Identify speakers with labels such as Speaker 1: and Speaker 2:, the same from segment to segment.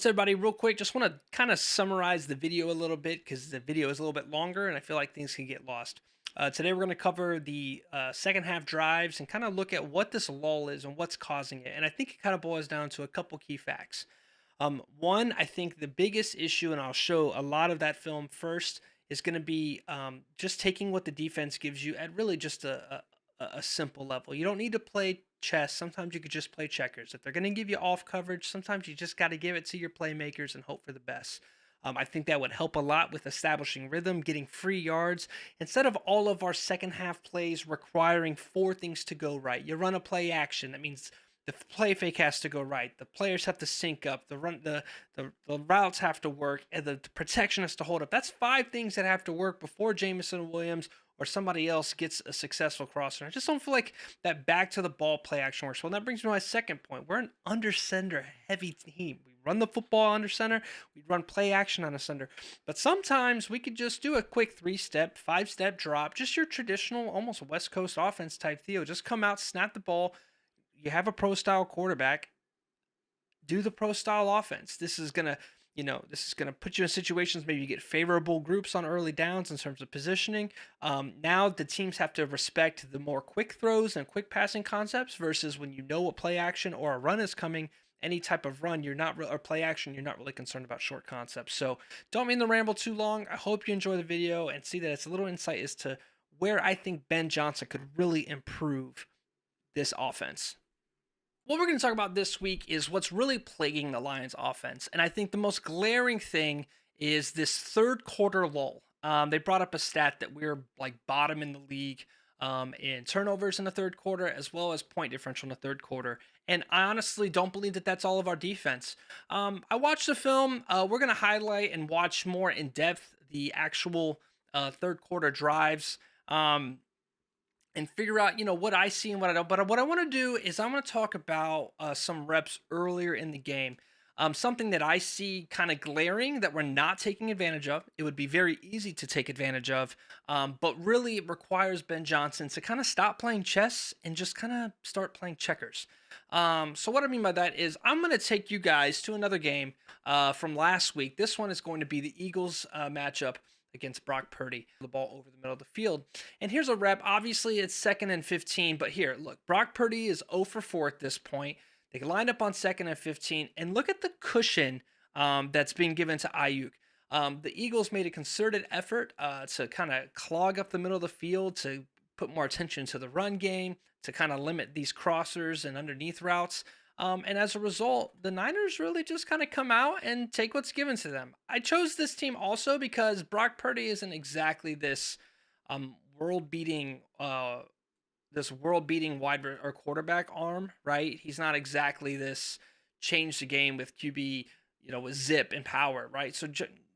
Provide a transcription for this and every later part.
Speaker 1: What's up, everybody? Real quick, just want to kind of summarize the video a little bit because the video is a little bit longer and I feel like things can get lost. Today, we're going to cover the second half drives and kind of look at what this lull is and what's causing it. And I think it kind of boils down to a couple key facts. One, I think the biggest issue, and I'll show a lot of that film first, is going to be just taking what the defense gives you at really just a simple level. You don't need to play chess. Sometimes you could just play checkers. If they're going to give you off coverage, sometimes you just got to give it to your playmakers and hope for the best. I think that would help a lot with establishing rhythm, getting free yards. Instead of all of our second half plays requiring four things to go right, you run a play action. That means the play fake has to go right. The players have to sync up. The routes have to work, and the protection has to hold up. That's five things that have to work before Jameson Williams or somebody else gets a successful crosser. I just don't feel like that back to the ball play action works. Well, that brings me to my second point. We're an under center heavy team. We run the football under center. We run play action on a center. But sometimes we could just do a quick 3-step, 5-step drop, just your traditional, almost West Coast offense type Theo. Just come out, snap the ball. You have a pro style quarterback. Do the pro style offense. This is gonna put you in situations maybe you get favorable groups on early downs in terms of positioning. Now the teams have to respect the more quick throws and quick passing concepts versus when you know a play action or a run is coming. Any type of run, or play action, you're not really concerned about short concepts. So don't mean to ramble too long. I hope you enjoy the video and see that it's a little insight as to where I think Ben Johnson could really improve this offense. What we're going to talk about this week is what's really plaguing the Lions offense. And I think the most glaring thing is this third quarter lull. They brought up a stat that we're like bottom in the league in turnovers in the third quarter, as well as point differential in the third quarter. And I honestly don't believe that that's all of our defense. I watched the film. We're going to highlight and watch more in depth the actual third quarter drives. And figure out, what I see and what I don't. But what I want to do is I want to talk about some reps earlier in the game. Something that I see kind of glaring that we're not taking advantage of. It would be very easy to take advantage of, but really it requires Ben Johnson to kind of stop playing chess and just kind of start playing checkers. So what I mean by that is I'm going to take you guys to another game from last week. This one is going to be the Eagles matchup against Brock Purdy, the ball over the middle of the field. And here's a rep. Obviously, it's 2nd and 15, but here, look, Brock Purdy is 0 for 4 at this point. They lined up on 2nd and 15, and look at the cushion that's being given to Ayuk. The Eagles made a concerted effort to kind of clog up the middle of the field, to put more attention to the run game, to kind of limit these crossers and underneath routes. And as a result, the Niners really just kind of come out and take what's given to them. I chose this team also because Brock Purdy isn't exactly this world-beating wide or quarterback arm, right? He's not exactly this change the game with QB, with zip and power, right? So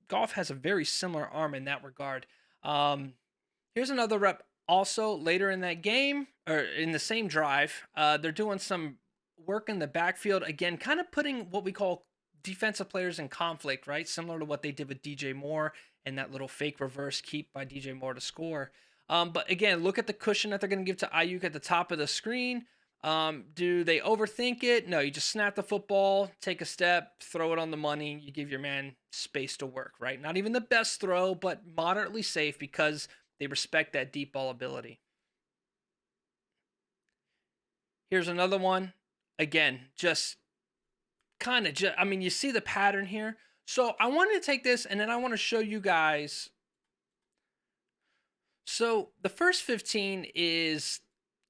Speaker 1: Goff has a very similar arm in that regard. Here's another rep. Also, later in that game or in the same drive, they're doing some work in the backfield again, kind of putting what we call defensive players in conflict, right? Similar to what they did with DJ Moore and that little fake reverse keep by DJ Moore to score. But again, look at the cushion that they're going to give to Ayuk at the top of the screen. Do they overthink it? No, you just snap the football, take a step, throw it on the money. You give your man space to work, right? Not even the best throw, but moderately safe because they respect that deep ball ability. Here's another one. Again, just kind of, you see the pattern here. So I wanted to take this and then I want to show you guys. So the first 15 is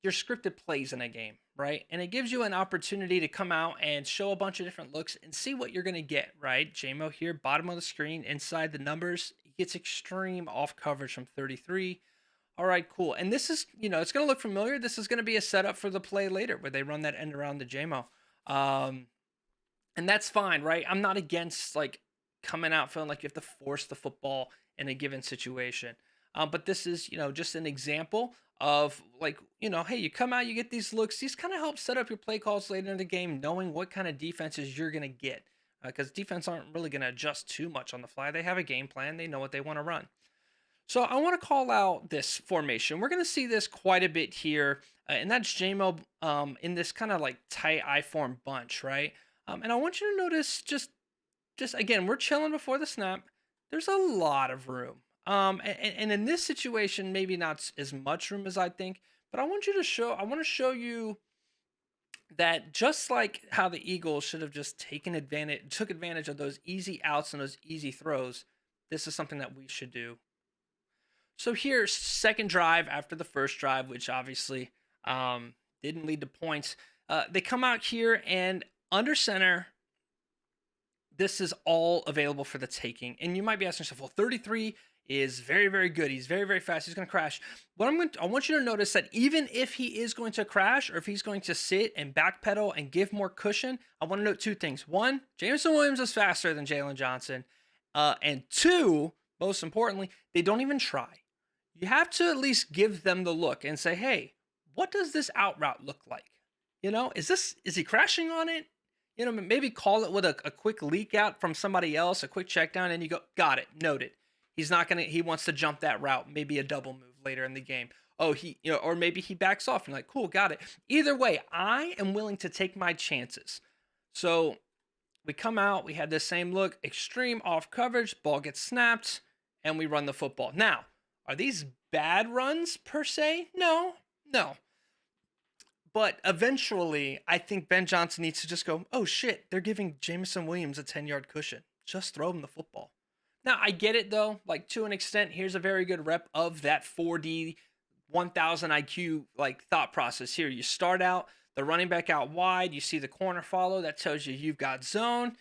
Speaker 1: your scripted plays in a game, right? And it gives you an opportunity to come out and show a bunch of different looks and see what you're going to get, right? JMO here, bottom of the screen, inside the numbers. He gets extreme off coverage from 33. All right, cool. And this is, it's going to look familiar. This is going to be a setup for the play later where they run that end around the JMO. And that's fine, right? I'm not against coming out feeling like you have to force the football in a given situation. But this is, just an example of hey, you come out, you get these looks. These kind of help set up your play calls later in the game, knowing what kind of defenses you're going to get. Because defense aren't really going to adjust too much on the fly. They have a game plan. They know what they want to run. So I want to call out this formation. We're going to see this quite a bit here, and that's JMO in this kind of tight I-form bunch, right? And I want you to notice just just again, we're chilling before the snap. There's a lot of room. And in this situation, maybe not as much room as I think, but I want to show you that just like how the Eagles should have just took advantage of those easy outs and those easy throws, this is something that we should do. So here, second drive after the first drive, which obviously didn't lead to points. They come out here and under center, this is all available for the taking. And you might be asking yourself, well, 33 is very, very good. He's very, very fast. He's going to crash. I want you to notice that even if he is going to crash or if he's going to sit and backpedal and give more cushion, I want to note two things. One, Jameson Williams is faster than Jalen Johnson. And two, most importantly, they don't even try. You have to at least give them the look and say, hey, what does this out route look like? Is he crashing on it? Maybe call it with a quick leak out from somebody else, a quick check down, and you go, got it, noted. He wants to jump that route, maybe a double move later in the game. Or maybe he backs off and like, cool, got it. Either way, I am willing to take my chances. So we come out, we had the same look, extreme off coverage, ball gets snapped, and we run the football. Now, are these bad runs per se? No. But eventually, I think Ben Johnson needs to just go, oh shit, they're giving Jameson Williams a 10-yard cushion. Just throw him the football. Now, I get it though, like to an extent, here's a very good rep of that 4D 1000 IQ like thought process here. You start out, the running back out wide, you see the corner follow, that tells you you've got zone.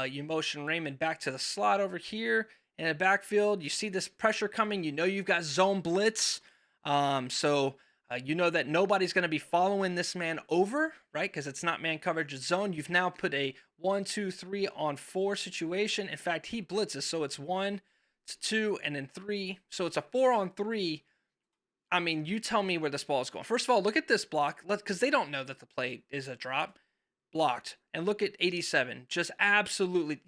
Speaker 1: You motion Raymond back to the slot over here in the backfield. You see this pressure coming, you know you've got zone blitz. You know that nobody's going to be following this man over, right? Because it's not man coverage, it's zone. You've now put a 1, 2, 3 on 4 situation. In fact, he blitzes, so it's 1 to 2 and then 3. So it's a 4 on 3. I mean, you tell me where this ball is going. First of all, look at this block, because they don't know that the play is a drop. Blocked. And look at 87. Just absolutely,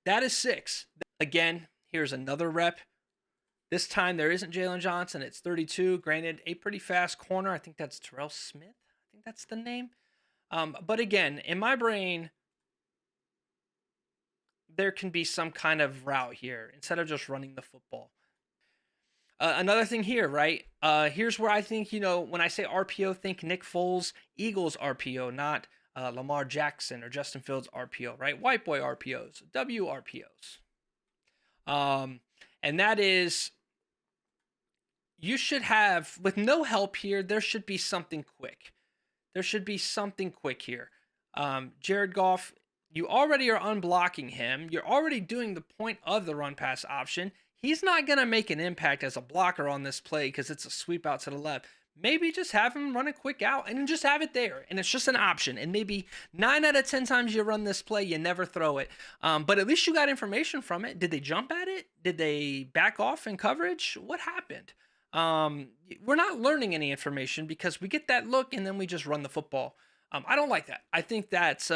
Speaker 1: that is 6. Again, here's another rep. This time there isn't Jalen Johnson. It's 32. Granted, a pretty fast corner. I think that's Terrell Smith. I think that's the name. But again, in my brain, there can be some kind of route here instead of just running the football. Another thing here, right? Here's where I think, when I say RPO, think Nick Foles, Eagles RPO, not Lamar Jackson or Justin Fields RPO, right? White boy RPOs, WRPOs. And that is, you should have, with no help here, there should be something quick. Here. Jared Goff, you already are unblocking him. You're already doing the point of the run pass option. He's not going to make an impact as a blocker on this play because it's a sweep out to the left. Maybe just have him run a quick out and just have it there. And it's just an option. And maybe 9 out of 10 times you run this play, you never throw it. But at least you got information from it. Did they jump at it? Did they back off in coverage? What happened? We're not learning any information because we get that look and then we just run the football. I don't like that. I think that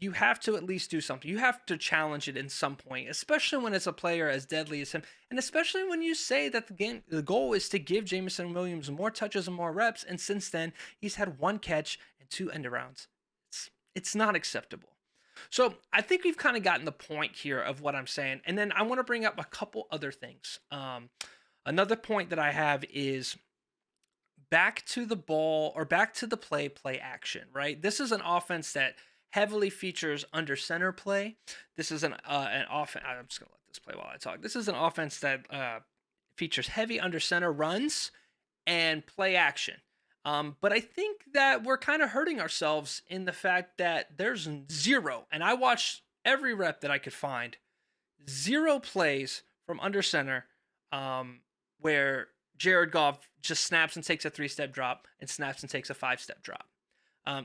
Speaker 1: you have to at least do something. You have to challenge it in some point, especially when it's a player as deadly as him. And especially when you say that the goal is to give Jameson Williams more touches and more reps. And since then, he's had 1 catch and 2 end arounds. It's not acceptable. So I think we've kind of gotten the point here of what I'm saying. And then I want to bring up a couple other things. Another point that I have is back to the ball or back to the play action, right? This is an offense that heavily features under center play. This is an offense. I'm just going to let this play while I talk. This is an offense that features heavy under center runs and play action. But I think that we're kind of hurting ourselves in the fact that there's 0, and I watched every rep that I could find, 0 plays from under center where Jared Goff just snaps and takes a 3-step drop and snaps and takes a 5-step drop.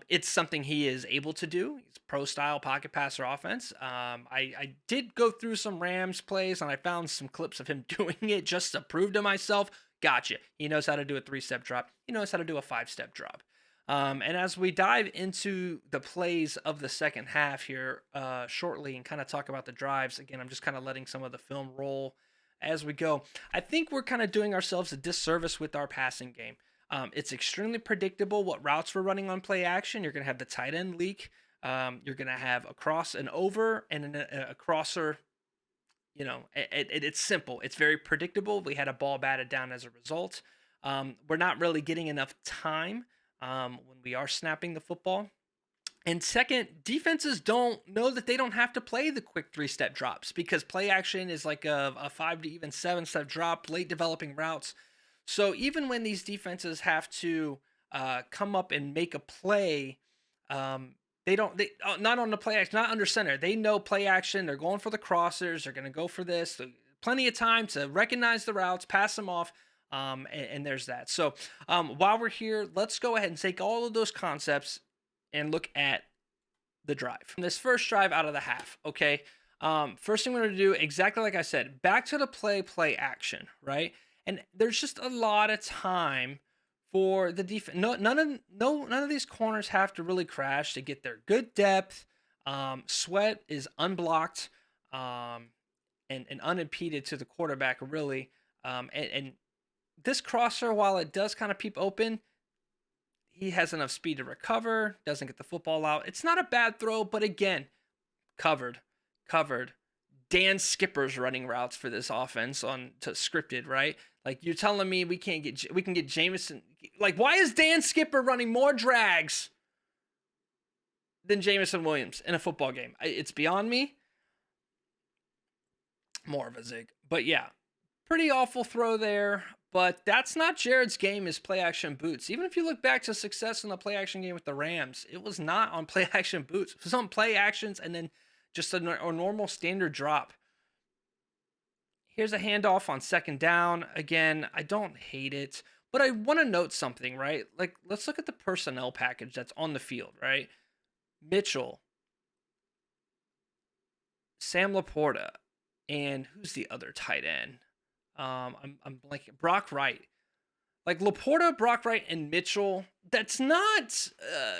Speaker 1: It's something he is able to do. He's pro-style pocket passer offense. I did go through some Rams plays, and I found some clips of him doing it just to prove to myself, gotcha. He knows how to do a 3-step drop. He knows how to do a 5-step drop. And as we dive into the plays of the second half here shortly and kind of talk about the drives, again, I'm just kind of letting some of the film roll as we go. I think we're kind of doing ourselves a disservice with our passing game. It's extremely predictable what routes we're running on play action. You're going to have the tight end leak. You're going to have a cross and over and a crosser. It's simple. It's very predictable. We had a ball batted down as a result. We're not really getting enough time when we are snapping the football. And second, defenses don't know that they don't have to play the quick 3-step drops because play action is like a 5 to even 7-step drop, late developing routes. So even when these defenses have to come up and make a play, they don't. They not on the play action, not under center. They know play action. They're going for the crossers. They're going to go for this. So plenty of time to recognize the routes, pass them off, and there's that. So while we're here, let's go ahead and take all of those concepts and look at the drive. This first drive out of the half, okay? First thing we're going to do, exactly like I said, back to the play action, right? And there's just a lot of time for the defense. None of these corners have to really crash to get their good depth. Sweat is unblocked and unimpeded to the quarterback, really. And this crosser, while it does kind of peep open, he has enough speed to recover, doesn't get the football out. It's not a bad throw, but again, covered. Dan Skipper's running routes for this offense to scripted, right? Like, you're telling me we can get Jameson. Like, why is Dan Skipper running more drags than Jameson Williams in a football game? It's beyond me. More of a zig. But yeah, pretty awful throw there. But that's not Jared's game, is play action boots. Even if you look back to success in the play action game with the Rams, it was not on play action boots. It was on play actions and then just a normal standard drop. Here's a handoff on second down. Again, I don't hate it, but I want to note something, right? Like, let's look at the personnel package that's on the field, right? Mitchell, Sam Laporta, and who's the other tight end? I'm blanking. Brock Wright. Like, Laporta, Brock Wright, and Mitchell, that's not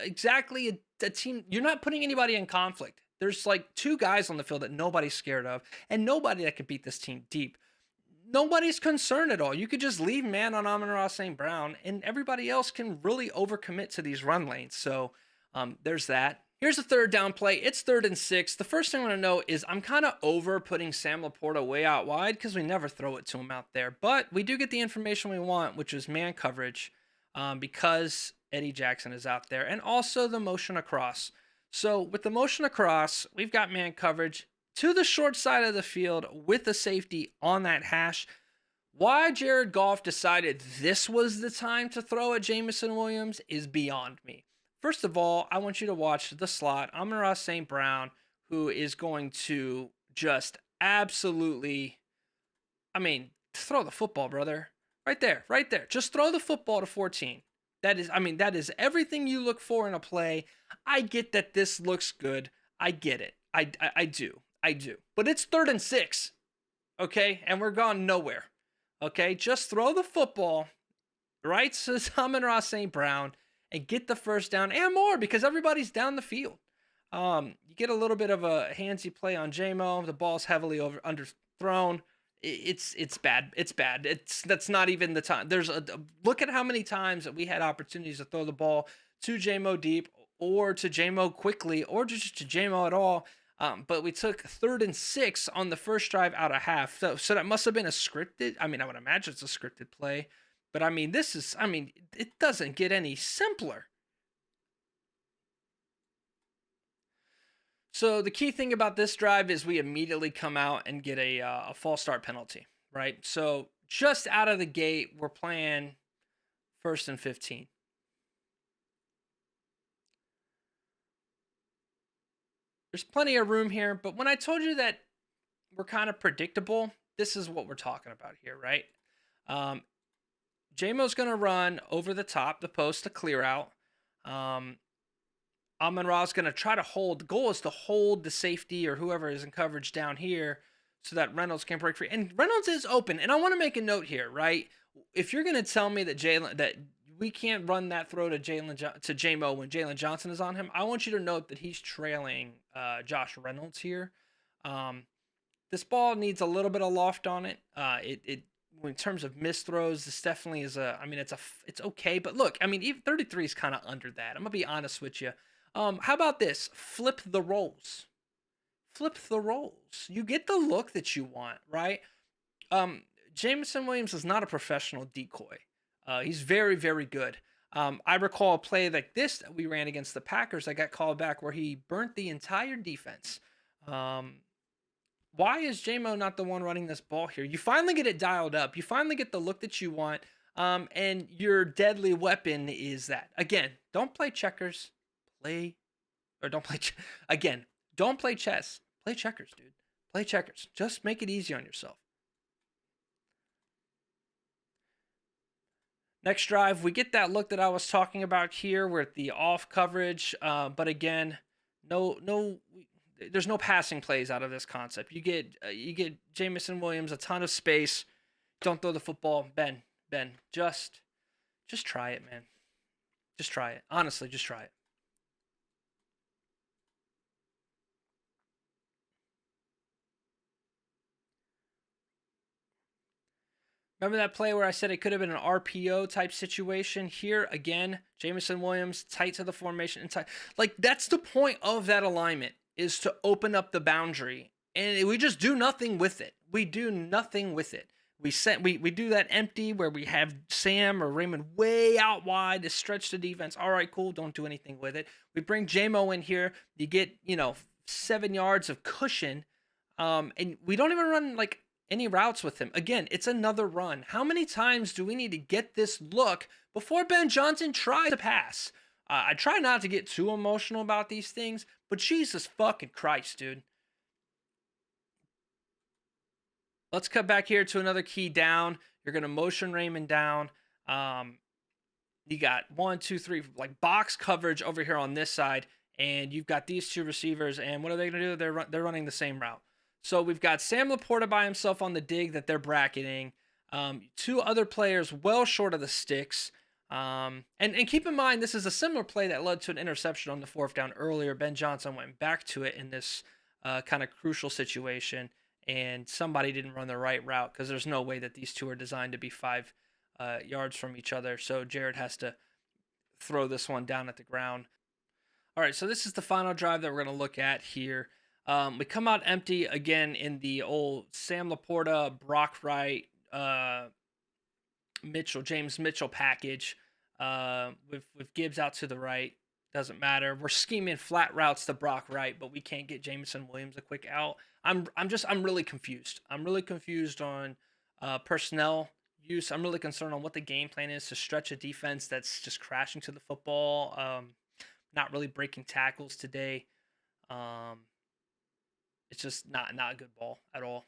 Speaker 1: exactly a team. You're not putting anybody in conflict. There's like two guys on the field that nobody's scared of, and nobody that could beat this team deep. Nobody's concerned at all. You could just leave man on Amon-Ra St. Brown, and everybody else can really overcommit to these run lanes. So there's that. Here's a third down play. It's 3rd and 6. The first thing I want to know is I'm kind of over putting Sam Laporta way out wide because we never throw it to him out there. But we do get the information we want, which is man coverage, because Eddie Jackson is out there, and also the motion across. So with the motion across, we've got man coverage to the short side of the field with the safety on that hash. Why Jared Goff decided this was the time to throw at Jameson Williams is beyond me. First of all, I want you to watch the slot, Amon-Ra St. Brown, who is going to just absolutely, throw the football, brother. Right there. Just throw the football to 14. That is everything you look for in a play. I get that this looks good. I get it. I do. But it's 3rd and 6, okay? And we're gone nowhere, okay? Just throw the football right to Amon-Ra St. Brown and get the first down and more because everybody's down the field. You get a little bit of a handsy play on JMO. The ball's heavily underthrown. It's bad. That's not even the time. Look at how many times that we had opportunities to throw the ball to JMO deep or to JMO quickly or just to JMO at all. But we took 3rd and 6 on the first drive out of half. So that must have been a scripted. I would imagine it's a scripted play. But it doesn't get any simpler. So the key thing about this drive is we immediately come out and get a false start penalty, right? So just out of the gate, we're playing 1st and 15. There's plenty of room here, but when I told you that we're kind of predictable, this is what we're talking about here, right? JMO's going to run over the top, the post to clear out. Amon-Ra's going to try to hold. The goal is to hold the safety or whoever is in coverage down here so that Reynolds can break free. And Reynolds is open. And I want to make a note here, right? If you're going to tell me that we can't run that throw to JMO when Jalen Johnson is on him, I want you to note that he's trailing Josh Reynolds here. This ball needs a little bit of loft on it. In terms of missed throws, this definitely is it's okay. But look, even 33 is kind of under that. I'm going to be honest with you. How about this? Flip the roles. Flip the roles. You get the look that you want, right? Um, Jameson Williams is not a professional decoy. He's very, very good. I recall a play like this that we ran against the Packers that got called back where he burnt the entire defense. Um, why is JMO not the one running this ball here? You finally get it dialed up. You finally get the look that you want. And your deadly weapon is that. Again, don't play checkers. Play, or don't play, again, don't play chess. Play checkers, dude. Play checkers. Just make it easy on yourself. Next drive, we get that look that I was talking about here. We're at the off coverage, but again, no, there's no passing plays out of this concept. You get Jameson Williams a ton of space. Don't throw the football, Ben. Just try it, man. Just try it. Honestly, just try it. Remember that play where I said it could have been an RPO type situation? Here again, Jameson Williams tight to the formation and tight. Like that's the point of that alignment is to open up the boundary, and we just do nothing with it. We do nothing with it. We do that empty where we have Sam or Raymond way out wide to stretch the defense. All right, cool. Don't do anything with it. We bring JMO in here. You get 7 yards of cushion, and we don't even run like any routes with him. Again, it's another run. How many times do we need to get this look before Ben Johnson tries to pass? I try not to get too emotional about these things, but Jesus fucking Christ, dude. Let's cut back here to another key down. You're going to motion Raymond down. You got 1, 2, 3, like box coverage over here on this side, and you've got these two receivers, and what are they going to do? They're running the same route. So we've got Sam Laporta by himself on the dig that they're bracketing. Two other players well short of the sticks. And keep in mind, this is a similar play that led to an interception on the fourth down earlier. Ben Johnson went back to it in this kind of crucial situation, and somebody didn't run the right route because there's no way that these two are designed to be 5 yards from each other. So Jared has to throw this one down at the ground. All right, so this is the final drive that we're going to look at here. We come out empty again in the old Sam Laporta, Brock Wright, James Mitchell package. With Gibbs out to the right, doesn't matter. We're scheming flat routes to Brock Wright, but we can't get Jameson Williams a quick out. I'm really confused. I'm really confused on personnel use. I'm really concerned on what the game plan is to stretch a defense that's just crashing to the football. Not really breaking tackles today. It's just not a good ball at all.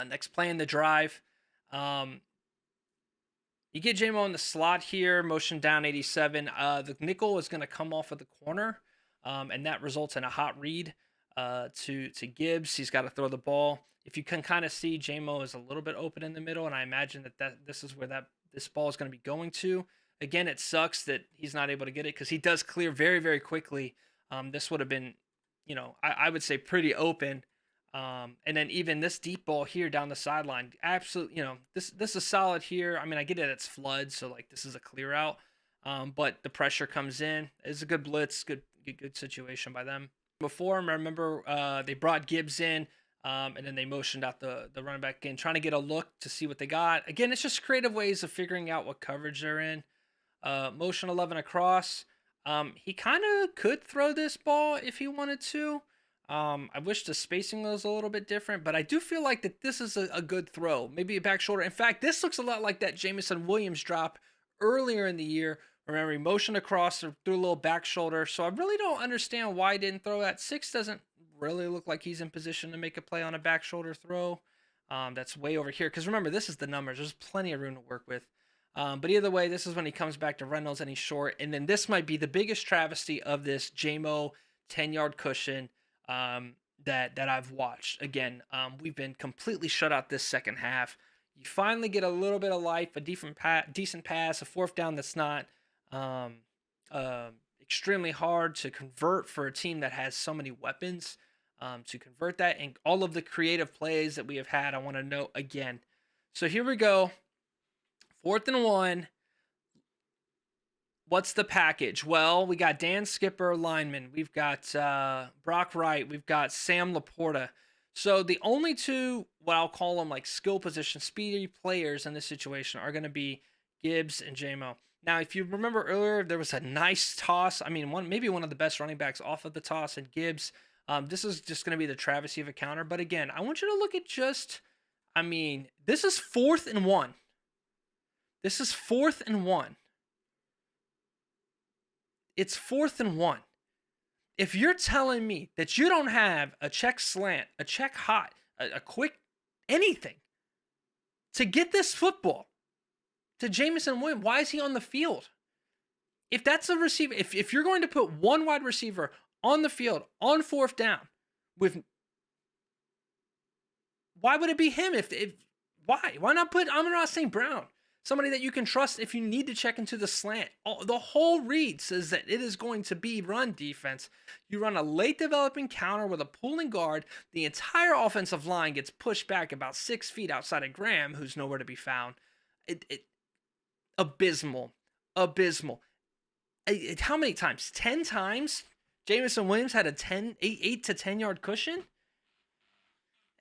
Speaker 1: Next play in the drive. You get JMO in the slot here, motion down 87. The nickel is going to come off of the corner, and that results in a hot read to Gibbs. He's got to throw the ball. If you can kind of see, JMO is a little bit open in the middle, and I imagine that this is where this ball is going to be going to. Again, it sucks that he's not able to get it because he does clear very, very quickly. This would have been, I would say pretty open. And then even this deep ball here down the sideline, absolutely, this is solid here. I mean, I get it, it's flood, so like this is a clear out. But the pressure comes in. It's a good blitz, good situation by them. Before, I remember they brought Gibbs in, and then they motioned out the running back in, trying to get a look to see what they got. Again, it's just creative ways of figuring out what coverage they're in. Motion 11 across. He kind of could throw this ball if he wanted to. I wish the spacing was a little bit different, but I do feel like that this is a good throw. Maybe a back shoulder. In fact, this looks a lot like that Jameson Williams drop earlier in the year. Remember, he motioned across or threw a little back shoulder. So I really don't understand why he didn't throw that. 6 doesn't really look like he's in position to make a play on a back shoulder throw. That's way over here. Because remember, this is the numbers. There's plenty of room to work with. But either way, this is when he comes back to Reynolds and he's short. And then this might be the biggest travesty of this JMO 10-yard cushion that I've watched. Again, we've been completely shut out this second half. You finally get a little bit of life, a decent pass, a fourth down that's not extremely hard to convert for a team that has so many weapons to convert that. And all of the creative plays that we have had, I want to note again. So here we go. 4th and 1. What's the package? Well, we got Dan Skipper, lineman. We've got Brock Wright. We've got Sam Laporta. So the only two, what I'll call them like skill position, speedy players in this situation are going to be Gibbs and JMO. Now, if you remember earlier, there was a nice toss. I mean, maybe one of the best running backs off of the toss, and Gibbs. This is just going to be the travesty of a counter. But again, I want you to look at this is 4th and 1. This is 4th and 1. It's 4th and 1. If you're telling me that you don't have a check slant, a check hot, a quick anything to get this football to Jameson Williams, why is he on the field? If that's a receiver, if you're going to put one wide receiver on the field on 4th down, why would it be him? Why not put Amon-Ra St. Brown? Somebody that you can trust if you need to check into the slant. The whole read says that it is going to be run defense. You run a late developing counter with a pulling guard. The entire offensive line gets pushed back about 6 feet outside of Graham, who's nowhere to be found. Abysmal. How many times? 10 times? Jameson Williams had a 8 to 10 yard cushion?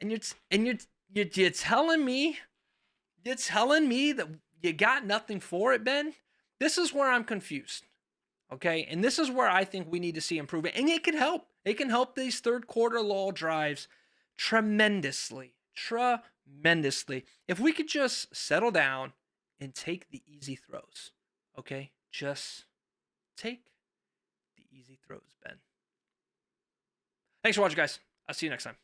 Speaker 1: And you're telling me that you got nothing for it, Ben? This is where I'm confused. Okay? And this is where I think we need to see improvement. And it can help. It can help these third quarter lull drives tremendously. If we could just settle down and take the easy throws. Okay? Just take the easy throws, Ben. Thanks for watching, guys. I'll see you next time.